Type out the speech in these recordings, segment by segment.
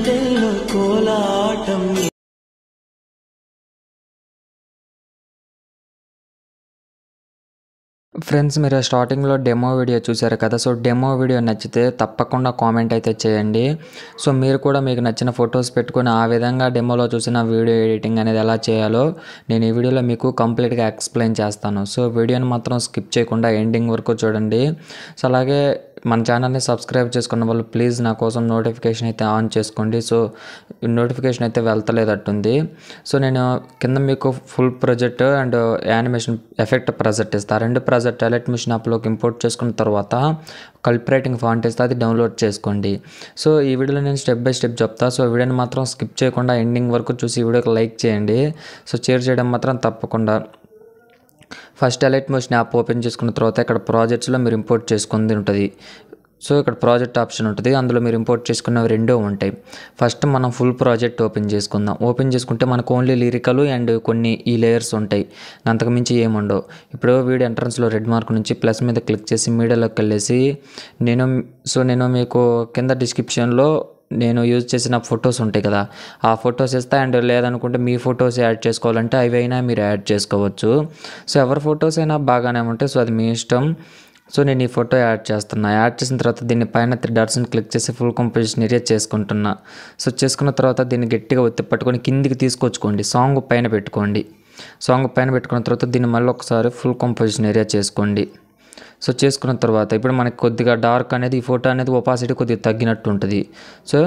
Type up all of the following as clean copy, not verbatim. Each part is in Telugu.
నాదైన కోలాటం. ఫ్రెండ్స్, మీరు స్టార్టింగ్లో డెమో వీడియో చూశారు కదా. సో డెమో వీడియో నచ్చితే తప్పకుండా కామెంట్ అయితే చేయండి. సో మీరు కూడా మీకు నచ్చిన ఫొటోస్ పెట్టుకొని ఆ విధంగా డెమోలో చూసిన వీడియో ఎడిటింగ్ అనేది ఎలా చేయాలో నేను ఈ వీడియోలో మీకు కంప్లీట్గా ఎక్స్ప్లెయిన్ చేస్తాను. సో వీడియోని మాత్రం స్కిప్ చేయకుండా ఎండింగ్ వరకు చూడండి. సో అలాగే మన ఛానల్ని సబ్స్క్రైబ్ చేసుకున్న వాళ్ళు ప్లీజ్ నా కోసం నోటిఫికేషన్ అయితే ఆన్ చేసుకోండి. సో నోటిఫికేషన్ అయితే వెళ్తలేదట్టుంది. సో నేను కింద మీకు full project and animation effect project ఇస్తాను. రెండు ప్రాజెక్ట్ ఎలక్ట్రిషన్ యాప్లోకి ఇంపోర్ట్ చేసుకున్న తర్వాత కల్పరేటింగ్ ఫాంట్ ఇస్తే అది డౌన్లోడ్ చేసుకోండి. సో ఈ వీడియోలో నేను స్టెప్ బై స్టెప్ చెప్తాను. సో వీడియోని మాత్రం స్కిప్ చేయకుండా ఎండింగ్ వరకు చూసి ఈ వీడియోకి లైక్ చేయండి. సో షేర్ చేయడం మాత్రం తప్పకుండా. ఫస్ట్ ఎలక్ట్రిషన్ యాప్ ఓపెన్ చేసుకున్న తర్వాత ఇక్కడ ప్రాజెక్ట్స్లో మీరు ఇంపోర్ట్ చేసుకుంది ఉంటుంది. సో ఇక్కడ ప్రాజెక్ట్ ఆప్షన్ ఉంటుంది, అందులో మీరు ఇంపోర్ట్ చేసుకున్నవి రెండో ఉంటాయి. ఫస్ట్ మనం ఫుల్ ప్రాజెక్ట్ ఓపెన్ చేసుకుందాం. ఓపెన్ చేసుకుంటే మనకు ఓన్లీ లిరికల్ అండ్ కొన్ని ఈ లేయర్స్ ఉంటాయి, అంతకుమించి ఏముండవు. ఇప్పుడు వీడియో ఎంట్రన్స్లో రెడ్ మార్క్ నుంచి ప్లస్ మీద క్లిక్ చేసి మీడియాలోకి వెళ్ళేసి నేను మీకు కింద డిస్క్రిప్షన్లో నేను యూజ్ చేసిన ఫొటోస్ ఉంటాయి కదా, ఆ ఫొటోస్ ఇస్తా. అండ్ లేదనుకుంటే మీ ఫొటోస్ యాడ్ చేసుకోవాలంటే అవైనా మీరు యాడ్ చేసుకోవచ్చు. సో ఎవరి ఫొటోస్ అయినా బాగానే ఉంటాయి, సో అది మీ ఇష్టం. సో నేను ఈ ఫోటో యాడ్ చేస్తున్నా. యాడ్ చేసిన తర్వాత దీన్ని పైన 3 డాట్స్ని క్లిక్ చేసి ఫుల్ కంపోజిషన్ ఏరియా చేసుకుంటున్నా. సో చేసుకున్న తర్వాత దీన్ని గట్టిగా ఒత్తి పట్టుకొని కిందికి తీసుకొచ్చుకోండి. సాంగ్ పైన పెట్టుకోండి. సాంగ్ పైన పెట్టుకున్న తర్వాత దీన్ని మళ్ళీ ఒకసారి ఫుల్ కంపోజిషన్ ఏరియా చేసుకోండి. సో చేసుకున్న తర్వాత ఇప్పుడు మనకి కొద్దిగా డార్క్ అనేది ఈ ఫోటో అనేది ఒపాసిటీ కొద్దిగా తగ్గినట్టు ఉంటుంది. సో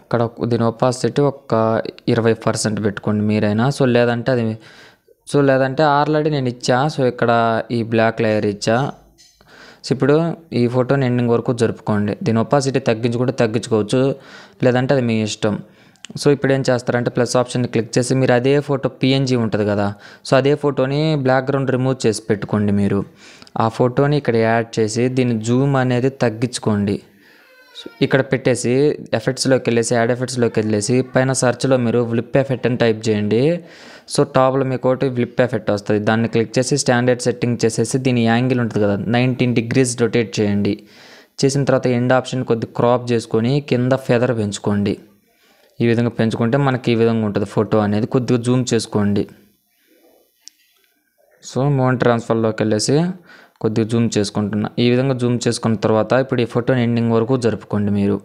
ఇక్కడ దీని ఒపాసిటీ ఒక 20% పెట్టుకోండి మీరైనా. సో లేదంటే ఆల్రెడీ నేను ఇచ్చా. సో ఇక్కడ ఈ బ్లాక్ లేయర్ ఇచ్చా. సో ఇప్పుడు ఈ ఫోటోని ఎండింగ్ వరకు జరుపుకోండి. దీని ఒపాసిటీ తగ్గించుకుంటే తగ్గించుకోవచ్చు, లేదంటే అది మీ ఇష్టం. సో ఇప్పుడు ఏం చేస్తారంటే ప్లస్ ఆప్షన్ని క్లిక్ చేసి మీరు అదే ఫోటో పిఎన్జీ ఉంటుంది కదా, సో అదే ఫోటోని బ్యాక్గ్రౌండ్ రిమూవ్ చేసి పెట్టుకోండి. మీరు ఆ ఫోటోని ఇక్కడ యాడ్ చేసి దీని జూమ్ అనేది తగ్గించుకోండి. ఇక్కడ పెట్టేసి ఎఫెక్ట్స్లోకి వెళ్ళేసి యాడ్ ఎఫెక్ట్స్లోకి వెళ్ళేసి పైన సర్చ్లో మీరు ఫ్లిప్ ఎఫెక్ట్ అని టైప్ చేయండి. సో టాప్లో మీకు ఒకటి ఫ్లిప్ ఎఫెక్ట్ వస్తుంది, దాన్ని క్లిక్ చేసి స్టాండర్డ్ సెట్టింగ్ చేసేసి దీని యాంగిల్ ఉంటుంది కదా 19 degrees రొటేట్ చేయండి. చేసిన తర్వాత ఎండ్ ఆప్షన్ కొద్దిగా క్రాప్ చేసుకొని కింద ఫెదర్ పెంచుకోండి. ఈ విధంగా పెంచుకుంటే మనకి ఈ విధంగా ఉంటుంది ఫోటో అనేది. కొద్దిగా జూమ్ చేసుకోండి. సో మోన్ ట్రాన్స్ఫర్లోకి వెళ్ళేసి కొద్దిగా జూమ్ చేసుకుంటున్నా. ఈ విధంగా జూమ్ చేసుకున్న తర్వాత ఇప్పుడు ఈ ఫోటోని ఎండింగ్ వరకు జరుపుకోండి. మీరు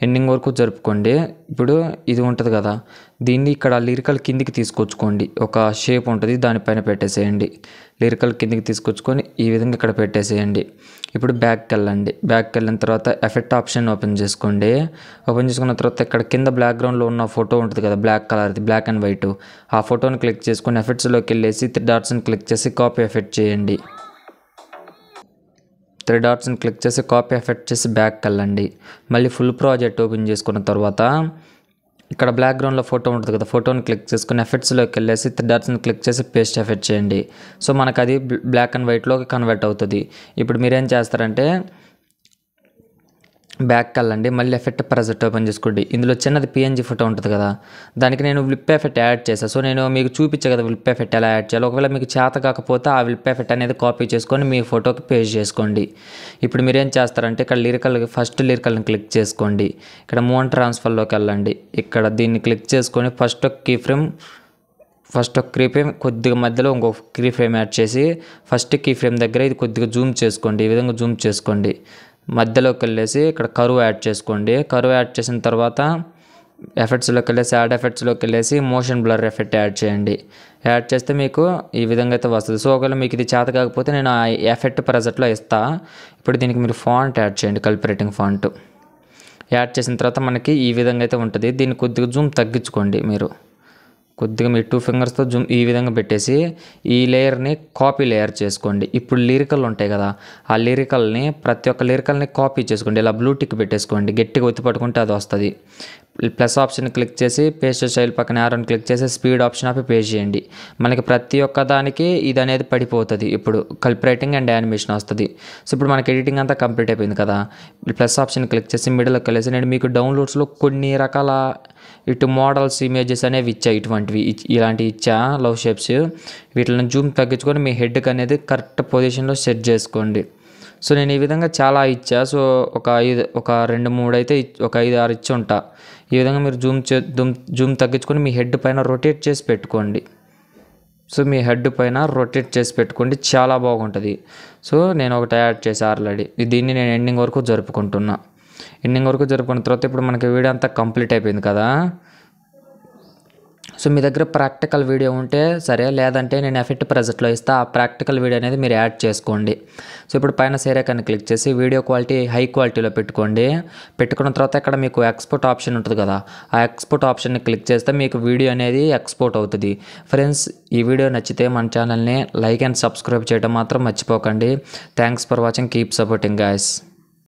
ఎండింగ్ వరకు జరుపుకోండి. ఇప్పుడు ఇది ఉంటుంది కదా, దీన్ని ఇక్కడ లిరికల్ కిందికి తీసుకొచ్చుకోండి. ఒక షేప్ ఉంటుంది, దానిపైన పెట్టేసేయండి. లిరికల్ కిందికి తీసుకొచ్చుకొని ఈ విధంగా ఇక్కడ పెట్టేసేయండి. ఇప్పుడు బ్యాక్కి వెళ్ళండి. బ్యాక్కి వెళ్ళిన తర్వాత ఎఫెక్ట్ ఆప్షన్ ఓపెన్ చేసుకోండి. ఓపెన్ చేసుకున్న తర్వాత ఇక్కడ కింద బ్యాక్గ్రౌండ్లో ఉన్న ఫోటో ఉంటుంది కదా బ్లాక్ కలర్ది, బ్లాక్ అండ్ వైట్, ఆ ఫోటోని క్లిక్ చేసుకొని ఎఫెక్ట్స్లోకి వెళ్ళేసి 3 డాట్స్ని క్లిక్ చేసి కాపీ ఎఫెక్ట్ చేయండి. 3 డాట్స్ని క్లిక్ చేసి కాపీ ఎఫెక్ట్ చేసి బ్యాక్కి వెళ్ళండి. మళ్ళీ ఫుల్ ప్రాజెక్ట్ ఓపెన్ చేసుకున్న తర్వాత ఇక్కడ బ్యాక్గ్రౌండ్లో ఫోటో ఉంటుంది కదా, ఫోటోని క్లిక్ చేసుకుని ఎఫెక్ట్స్లోకి వెళ్ళేసి 3 డాట్స్ని క్లిక్ చేసి పేస్ట్ ఎఫెక్ట్ చేయండి. సో మనకు అది బ్లాక్ అండ్ వైట్లోకి కన్వర్ట్ అవుతుంది. ఇప్పుడు మీరేం చేస్తారంటే బ్యాక్కి వెళ్ళండి. మళ్ళీ ఎఫెక్ట్ ప్రాజెక్ట్ ఓపెన్ చేసుకోండి. ఇందులో చిన్నది పిఎన్జీ ఫోటో ఉంటుంది కదా, దానికి నేను ఫ్లిప్ ఎఫెక్ట్ యాడ్ చేశాను. సో నేను మీకు చూపించే కదా ఫ్లిప్ ఎఫెక్ట్ ఎలా యాడ్ చేయాలి. ఒకవేళ మీకు చేత కాకపోతే ఆ ఫ్లిప్ ఎఫెక్ట్ అనేది కాపీ చేసుకొని మీ ఫోటోకి పేస్ట్ చేసుకోండి. ఇప్పుడు మీరేం చేస్తారంటే ఇక్కడ ఫస్ట్ లిరికల్ని క్లిక్ చేసుకోండి. ఇక్కడ మోన్ ట్రాన్స్ఫర్లోకి వెళ్ళండి. ఇక్కడ దీన్ని క్లిక్ చేసుకొని ఫస్ట్ ఒక కీ ఫ్రేమ్ కొద్దిగా మధ్యలో ఇంకో కీ ఫ్రేమ్ యాడ్ చేసి ఫస్ట్ కీ ఫ్రేమ్ దగ్గర ఇది కొద్దిగా జూమ్ చేసుకోండి. ఈ విధంగా జూమ్ చేసుకోండి. మధ్యలోకి వెళ్ళేసి ఇక్కడ కర్వ్ యాడ్ చేసుకోండి. కర్వ్ యాడ్ చేసిన తర్వాత ఎఫెక్ట్స్లోకి వెళ్ళేసి యాడ్ ఎఫెక్ట్స్లోకి వెళ్ళేసి మోషన్ బ్లర్ ఎఫెక్ట్ యాడ్ చేయండి. యాడ్ చేస్తే మీకు ఈ విధంగా అయితే వస్తుంది. సో ఒకవేళ మీకు ఇది చేత కాకపోతే నేను ఆ ఎఫెక్ట్ ప్రాజెక్ట్లో ఇస్తాను. ఇప్పుడు దీనికి మీరు ఫాంట్ యాడ్ చేయండి, కల్పరేటింగ్ ఫాంట్ యాడ్ చేసిన తర్వాత మనకి ఈ విధంగా అయితే ఉంటుంది. దీన్ని కొద్దిగా జూమ్ తగ్గించుకోండి. మీరు కొద్దిగా మీ 2 ఫింగర్స్తో జూమ్ ఈ విధంగా పెట్టేసి ఈ లేయర్ని కాపీ లేయర్ చేసుకోండి. ఇప్పుడు లిరికల్ ఉంటాయి కదా, ఆ లిరికల్ని ప్రతి ఒక్క లిరికల్ని కాపీ చేసుకోండి. ఇలా బ్లూ టిక్ పెట్టేసుకోండి. గట్టిగా ఒత్తి పట్టుకుంటే అది వస్తుంది. ప్లస్ ఆప్షన్ క్లిక్ చేసి పేస్ట్ స్టైల్ పక్కన యారోని క్లిక్ చేసి స్పీడ్ ఆప్షన్ ఆపి పేస్ట్ చేయండి. మనకి ప్రతి ఒక్క దానికి ఇది అనేది పడిపోతుంది. ఇప్పుడు కల్పరేటింగ్ అండ్ యానిమేషన్ వస్తుంది. సో ఇప్పుడు మనకి ఎడిటింగ్ అంతా కంప్లీట్ అయిపోయింది కదా. ప్లస్ ఆప్షన్ క్లిక్ చేసి మిడిల్లోకి వెళ్ళేసి నేను మీకు డౌన్లోడ్స్లో కొన్ని రకాల ఇటు మోడల్స్ ఇమేజెస్ అనేవి ఇచ్చా, ఇలాంటివి ఇచ్చా లవ్ షేప్స్. వీటిని జూమ్ తగ్గించుకొని మీ హెడ్కి అనేది కరెక్ట్ పొజిషన్లో సెట్ చేసుకోండి. సో నేను ఈ విధంగా చాలా ఇచ్చా. సో ఒక 2, 3 అయితే ఒక 5, 6 ఇచ్చి ఉంటా. ఈ విధంగా మీరు జూమ్ తగ్గించుకొని మీ హెడ్ పైన రొటేట్ చేసి పెట్టుకోండి. సో మీ హెడ్ పైన రొటేట్ చేసి పెట్టుకోండి, చాలా బాగుంటుంది. సో నేను ఒకటి యాడ్ చేసి ఆల్రెడీ దీన్ని నేను ఎండింగ్ వరకు జరుపుకుంటున్నా. ఎండింగ్ వరకు జరుపుకున్న తర్వాత ఇప్పుడు మనకి వీడియో అంతా కంప్లీట్ అయిపోయింది కదా. సో మీ దగ్గర ప్రాక్టికల్ వీడియో ఉంటే సరే, లేదంటే నేను ఎఫెక్ట్ ప్రెజెంట్లో ఇస్తా, ఆ ప్రాక్టికల్ వీడియో అనేది మీరు యాడ్ చేసుకోండి. సో ఇప్పుడు పైన సేర్ ఐకాన్ క్లిక్ చేసి వీడియో క్వాలిటీ హై క్వాలిటీలో పెట్టుకోండి. పెట్టుకున్న తర్వాత ఇక్కడ మీకు ఎక్స్పోర్ట్ ఆప్షన్ ఉంటుంది కదా, ఆ ఎక్స్పోర్ట్ ఆప్షన్ని క్లిక్ చేస్తే మీకు వీడియో అనేది ఎక్స్పోర్ట్ అవుతుంది. ఫ్రెండ్స్, ఈ వీడియో నచ్చితే మన ఛానల్ని లైక్ అండ్ సబ్స్క్రైబ్ చేయడం మాత్రం మర్చిపోకండి. Thanks for watching, keep supporting guys.